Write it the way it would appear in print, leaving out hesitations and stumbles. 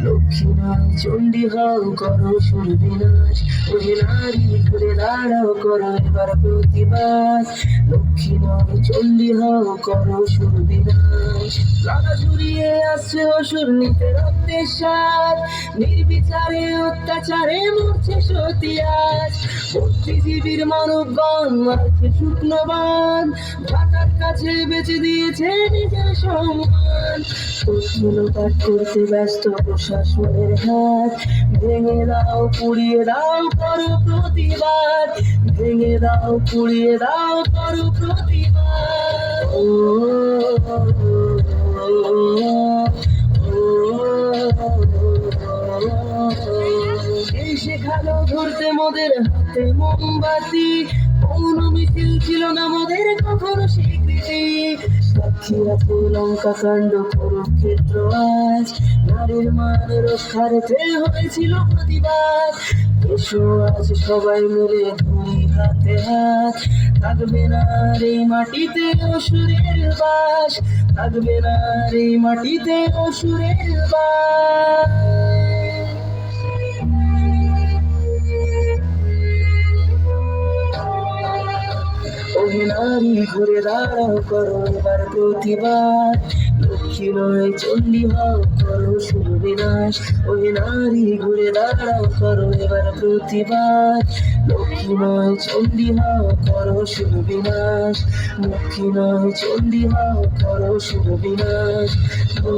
লক্ষ্মী নয় চণ্ডী হও করো সুর বিনাশ, ওহে নারী ঘুরে দাঁড়াও করো এবার প্রতিবাদ। লক্ষ্মী নয় চণ্ডী হও করো সুর বিনাশ, লাগা ঝুরিয়ে আসছে অসুর নিতে রক্তের স্বাদ, নির্বিচারে অত্যাচারে মরছে সতী আজ। বুদ্ধিজীবীর মানবগণ মারছে শুকনোবান, ঢাকার কাছে বেঁচে দিয়েছে নিজের সম্মান। তথ্যলোপাট করতে ব্যস্ত প্রশাসনের হাত, ভেঙে দাও পুড়িয়ে দাও করো প্রতিবাদ, ভেঙে দাও পুড়িয়ে দাও করো প্রতিবাদ। ও শেখালো ধরতে মোদের হাতে মোমবাতি, কোন মিছিল ছিল না মোদের কখনো স্বীকৃতি। সাক্ষী আছে লঙ্কা কাণ্ড কুরুক্ষেত্র আজ, নারীর মান রক্ষার্থে হয়েছিল প্রতিবাদ। এসো আজ সবাই মিলে দুই হাতে হাত, থাকবে না আর এই মাটিতে অসুরের বাস, থাকবে না আর এই মাটিতে অসুরের বাস। ওহে নারী ঘুরে দাঁড়াও করো এবার প্রতিবাদ, লক্ষ্মী নয় চণ্ডী হও করো সুর বিনাশ। ওহে নারী ঘুরে দাঁড়াও করো এবার প্রতিবাদ, লক্ষ্মী নয় চণ্ডী হও করো সুর বিনাশ, লক্ষ্মী নয় চণ্ডী হও করো সুর বিনাশ। ও